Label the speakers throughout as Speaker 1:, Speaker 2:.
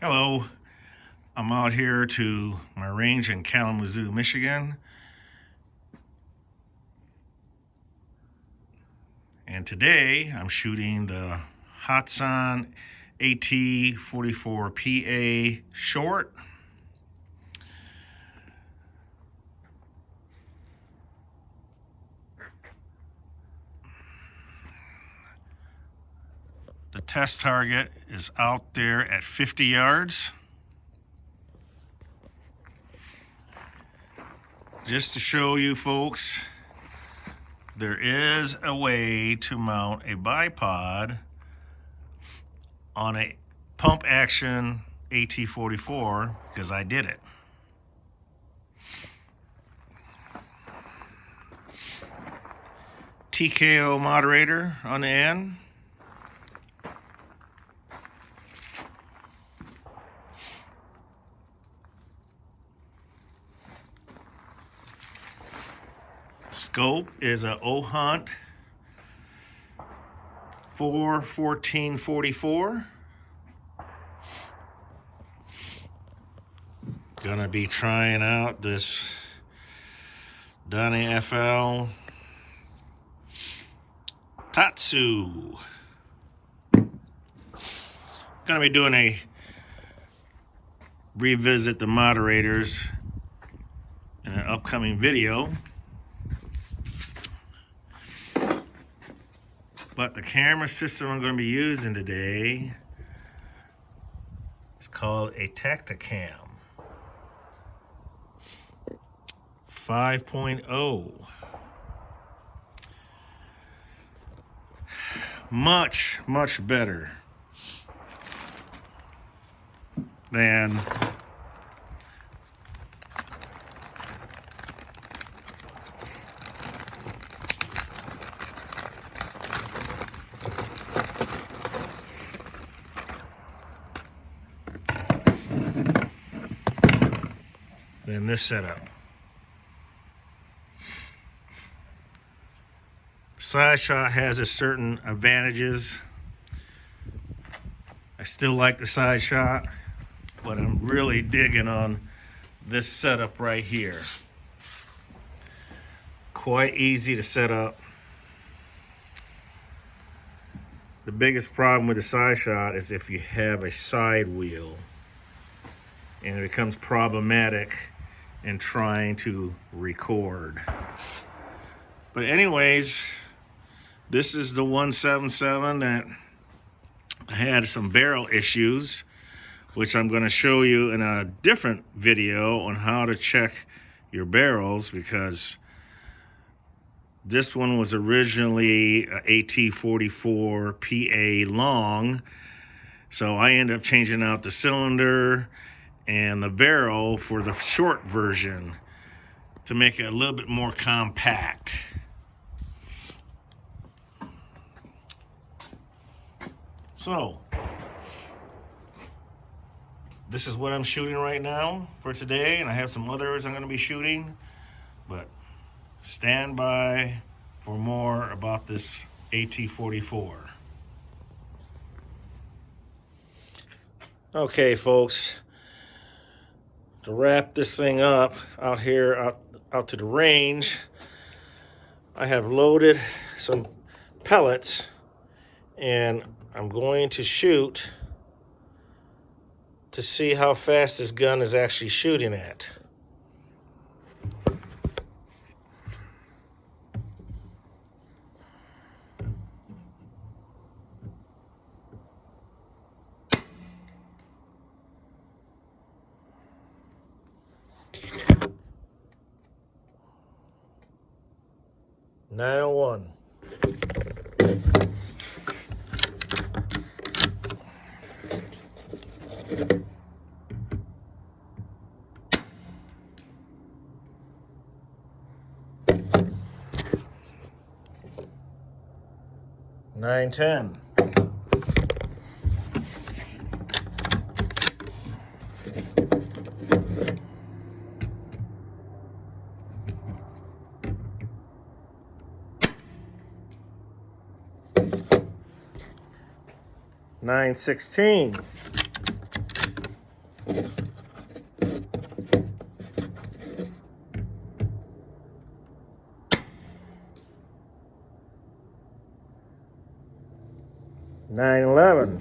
Speaker 1: Hello, I'm out here to my range in Kalamazoo, Michigan. And today I'm shooting the Hatsan At44 Pa short. The test target is out there at 50 yards. Just to show you folks, there is a way to mount a bipod on a pump action At44 because I did it. TKO moderator on the end. Scope is a Hunt 41444. Gonna be trying out this Donnie FL Tatsu. Gonna be doing a revisit the moderators in an upcoming video. But the camera system I'm going to be using today is called a Tacticam 5.0. Much better than this setup. Side shot has its certain advantages. I still like the side shot, but I'm really digging on this setup right here. Quite easy to set up. The biggest problem with the side shot is if you have a side wheel, and it becomes problematic in trying to record. But anyways, this is the 177 that had some barrel issues, which I'm going to show you in a different video on how to check your barrels, because this one was originally a At44 Pa long, so I ended up changing out the cylinder and the barrel for the short version to make it a little bit more compact. So this is what I'm shooting right now for today, and I have some others I'm going to be shooting, but stand by for more about this At44. Okay folks, to wrap this thing up out here out to the range, I have loaded some pellets and I'm going to shoot to see how fast this gun is actually shooting at. $901. $910. $916. $9.11.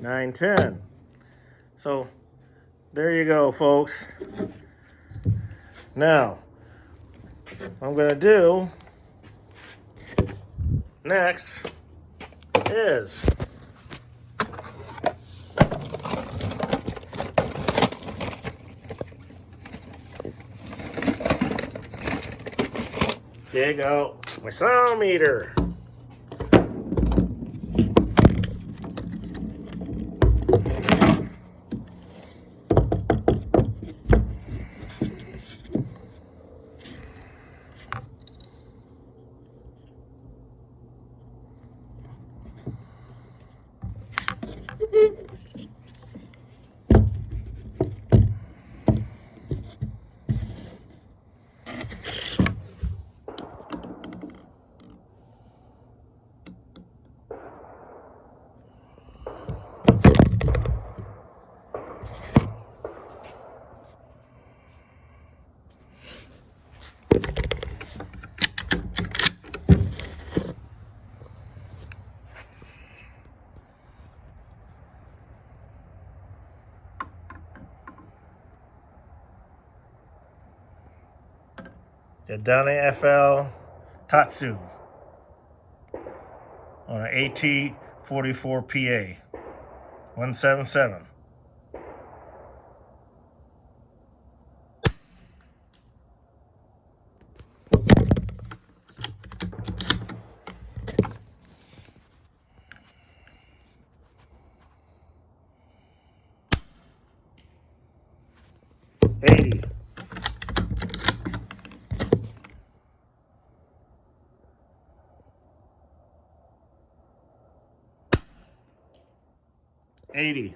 Speaker 1: $9.10. So there you go, folks. Now, what I'm going to do next is dig out my sound meter. The Donna FL Hatsan on an AT44 PA 177. $80. $80.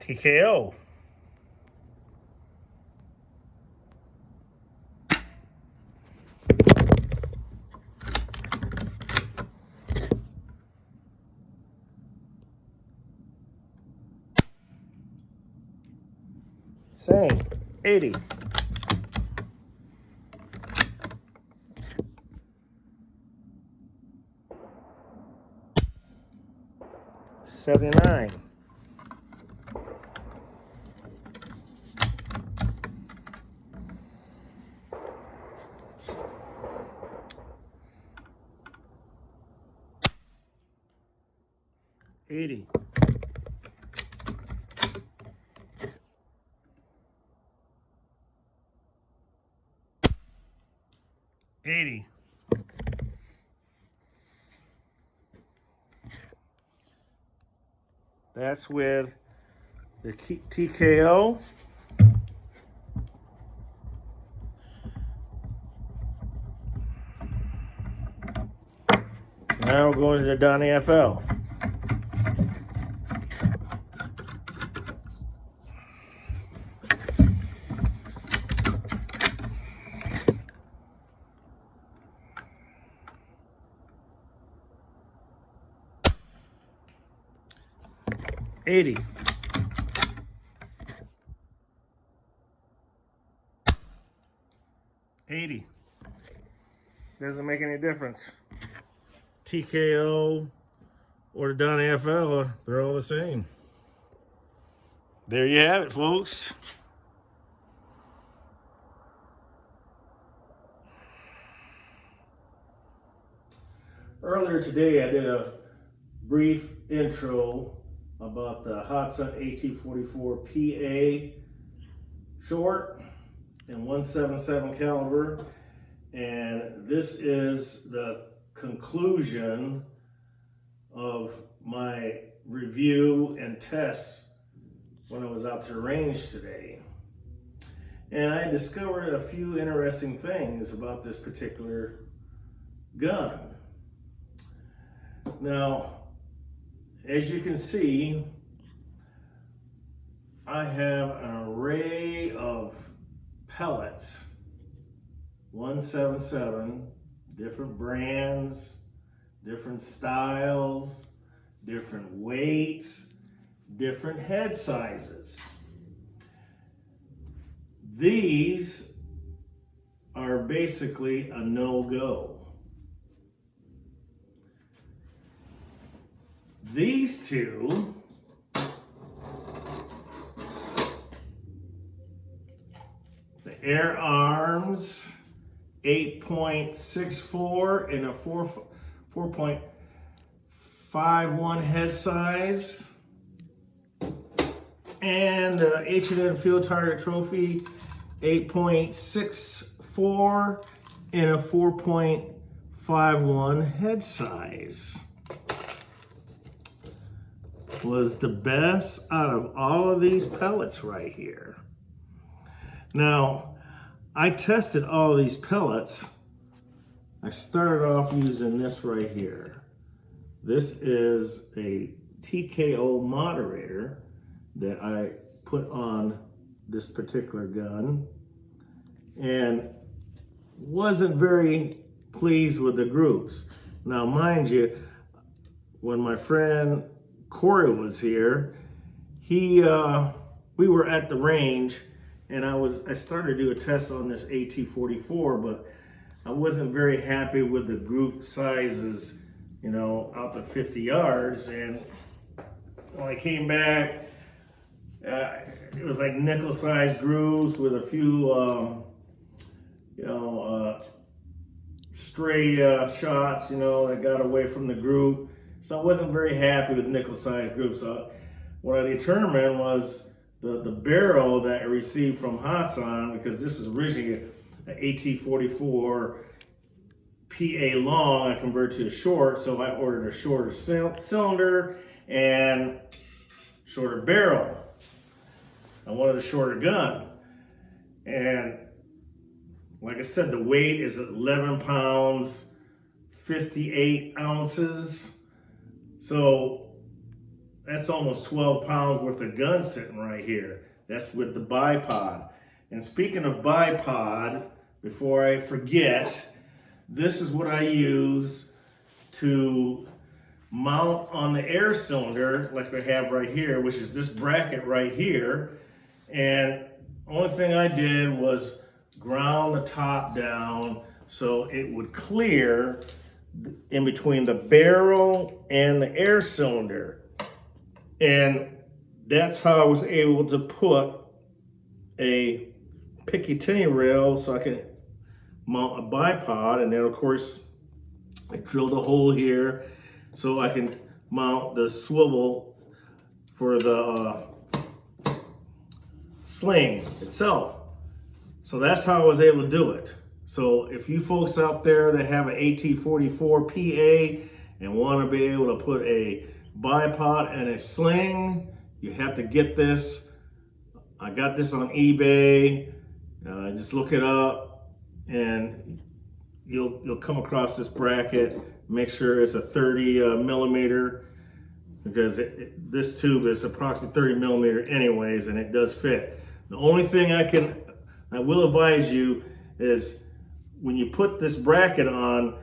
Speaker 1: TKO. Same. 80. $79. $80. $80. That's with the TKO. Now we're going to the Donna FL. $80. $80. Doesn't make any difference. TKO or the Donna FL, they're all the same. There you have it, folks. Earlier today, I did a brief intro about the Hatsan AT44 PA short and 177 caliber, And this is the conclusion of my review and tests when I was out to the range today. And I discovered a few interesting things about this particular gun. Now, as you can see, I have an array of pellets, 177, different brands, different styles, different weights, different head sizes. These are basically a no-go. These two the Air Arms 8.64 in a 4.51 head size, and H&M Field Target Trophy 8.64 in a 4.51 head size was the best out of all of these pellets right here. Now, I tested all these pellets. I started off using this right here. This is a TKO moderator that I put on this particular gun, and wasn't very pleased with the groups. Now, mind you, when my friend Corey was here, we were at the range, and I started to do a test on this AT44, but I wasn't very happy with the group sizes, you know, out to 50 yards. And when I came back, it was like nickel-sized grooves with a few, stray shots, that got away from the group. So I wasn't very happy with nickel-sized groups. So what I determined was the barrel that I received from Hatsan, because this was originally an AT44 PA long, I converted to a short, so I ordered a shorter cylinder and shorter barrel. I wanted a shorter gun. And like I said, the weight is 11 pounds, 58 ounces. So that's almost 12 pounds worth of gun sitting right here. That's with the bipod. And speaking of bipod, before I forget, this is what I use to mount on the air cylinder, like I have right here, which is this bracket right here. And only thing I did was ground the top down so it would clear in between the barrel and the air cylinder. And that's how I was able to put a Picatinny rail so I can mount a bipod. And then of course I drilled a hole here so I can mount the swivel for the sling itself. So that's how I was able to do it. So if you folks out there that have an AT44 PA and want to be able to put a bipod and a sling, you have to get this. I got this on eBay. Just look it up and you'll come across this bracket. Make sure it's a 30 millimeter, because this tube is approximately 30 millimeter anyways, and it does fit. The only thing I will advise you is when you put this bracket on,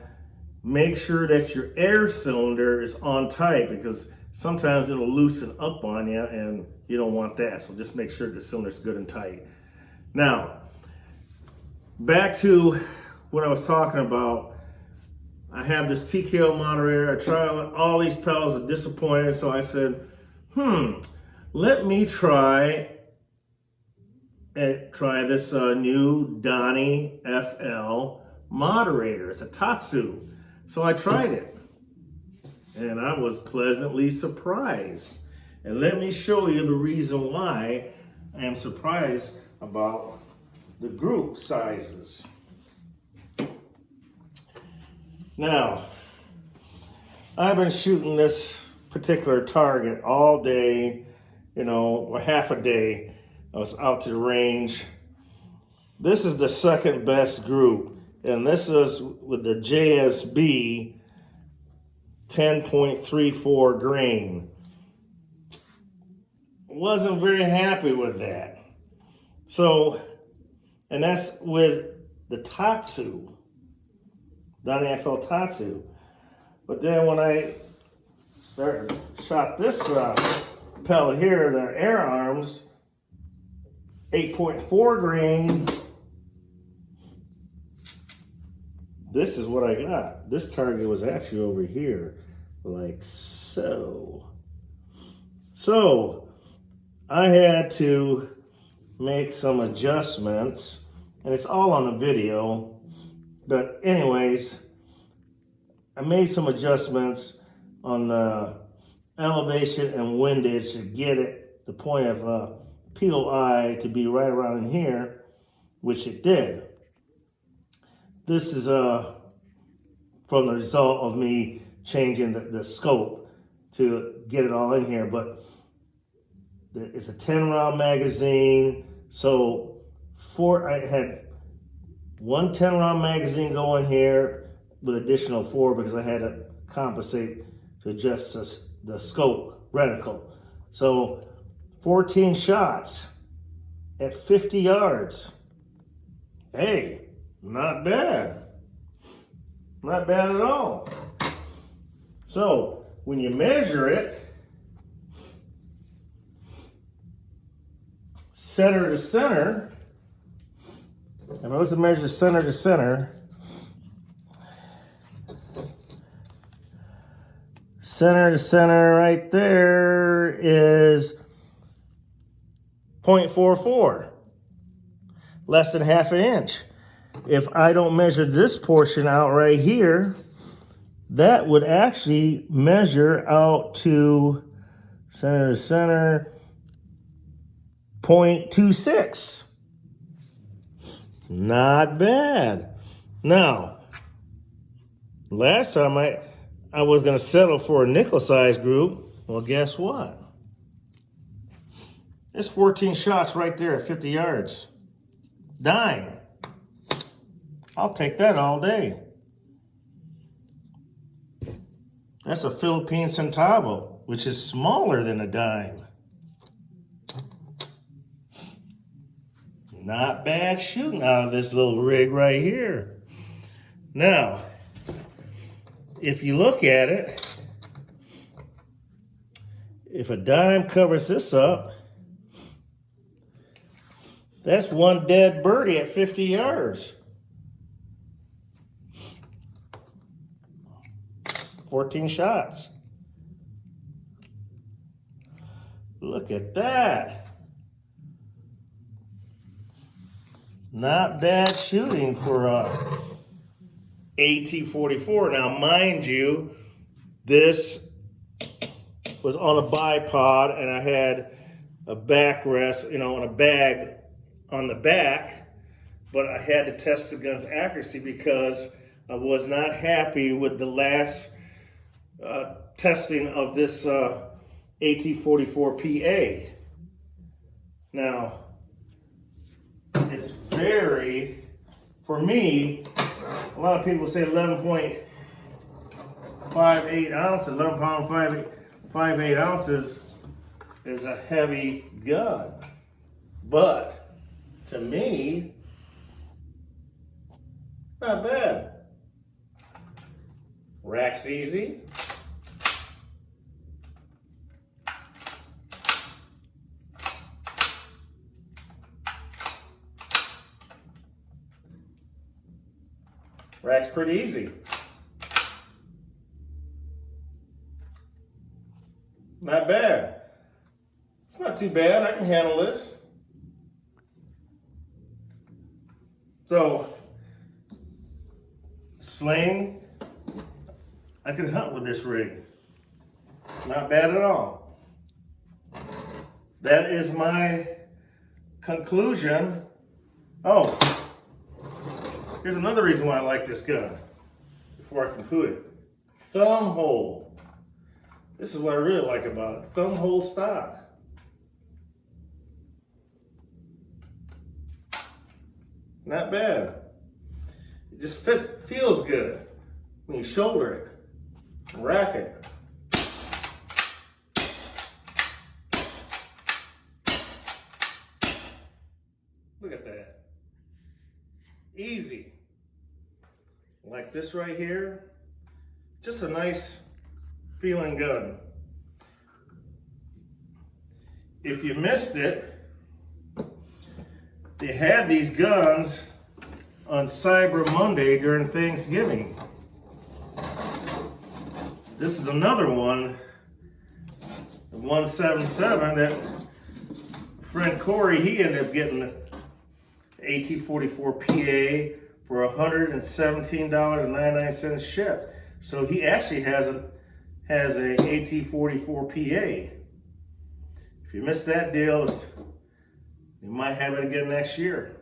Speaker 1: make sure that your air cylinder is on tight, because sometimes it'll loosen up on you and you don't want that. So just make sure the cylinder's good and tight. Now, back to what I was talking about. I have this TKO moderator. I tried all these pellets, were disappointed. So I said, let me try this new Donnie FL moderator. It's a Tatsu. So I tried it and I was pleasantly surprised. And let me show you the reason why I am surprised about the group sizes. Now, I've been shooting this particular target all day, you know, or half a day. I was out to the range. This is the second best group, and this is with the JSB 10.34 grain. Wasn't very happy with that. So, and that's with the Tatsu, .NFL Tatsu. But then when I shot this pellet here, the air arms, 8.4 grain. This is what I got. This target was actually over here, like so. So I had to make some adjustments, and it's all on the video. But anyways, I made some adjustments on the elevation and windage to get it the point of POI to be right around in here, which it did. This is from the result of me changing the scope to get it all in here, but it's a 10 round magazine. So I had one 10 round magazine going here with additional 4 because I had to compensate to adjust the scope reticle. So 14 shots at 50 yards. Hey, not bad. Not bad at all. So when you measure it, center to center, if I was to measure center to center, right there is 0.44, less than half an inch. If I don't measure this portion out right here, that would actually measure out to center to center 0.26. Not bad. Now, last time I was going to settle for a nickel size group. Well, guess what? There's 14 shots right there at 50 yards. Dime. I'll take that all day. That's a Philippine centavo, which is smaller than a dime. Not bad shooting out of this little rig right here. Now, if you look at it, if a dime covers this up, that's one dead birdie at 50 yards. 14 shots. Look at that. Not bad shooting for AT44. Now, mind you, this was on a bipod, and I had a backrest, you know, on a bag on the back, but I had to test the gun's accuracy because I was not happy with the last testing of this AT44 Pa. Now, it's very, for me, a lot of people say 11.58 ounces, 11 pound, 5.8 ounces is a heavy gun. But to me, not bad. Rack's easy. Rack's pretty easy. Not bad. It's not too bad. I can handle this. So, sling, I could hunt with this rig. Not bad at all. That is my conclusion. Oh, here's another reason why I like this gun. before I conclude it. Thumb hole. This is what I really like about it. Thumb hole stock. Not bad. It just feels good when you shoulder it, rack it. Look at that. Easy. Like this right here. Just a nice feeling gun. If you missed it, they had these guns on Cyber Monday during Thanksgiving. This is another one, the 177 that friend Corey, he ended up getting the AT44 PA for $117.99 shipped. So he actually has a AT44 PA. If you missed that deal, you might have it again next year.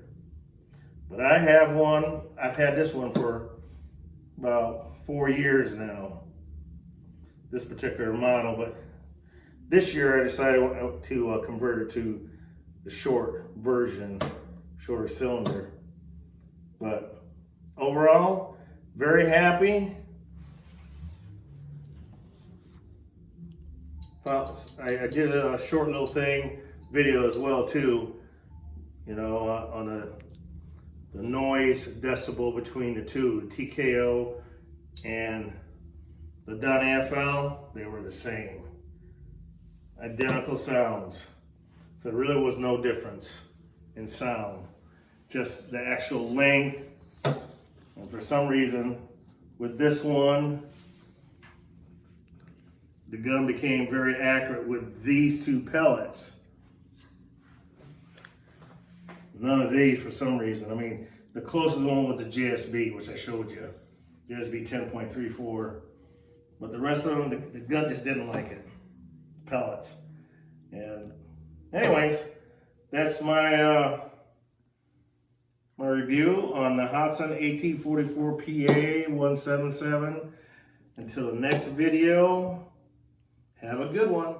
Speaker 1: But I have one. I've had this one for about 4 years now, this particular model. But this year I decided to convert it to the short version, shorter cylinder. But overall, very happy. I did a short little video as well too, you know, on the noise decibel between the two, the TKO and the Dunn AFL. They were the same, identical sounds. So there really was no difference in sound, just the actual length. And for some reason, with this one, the gun became very accurate with these two pellets. None of these for some reason. I mean, the closest one was the JSB, which I showed you. JSB 10.34. But the rest of them, the gun just didn't like it. Pellets. And anyways, that's my my review on the Hatsan AT44 PA 177. Until the next video, have a good one.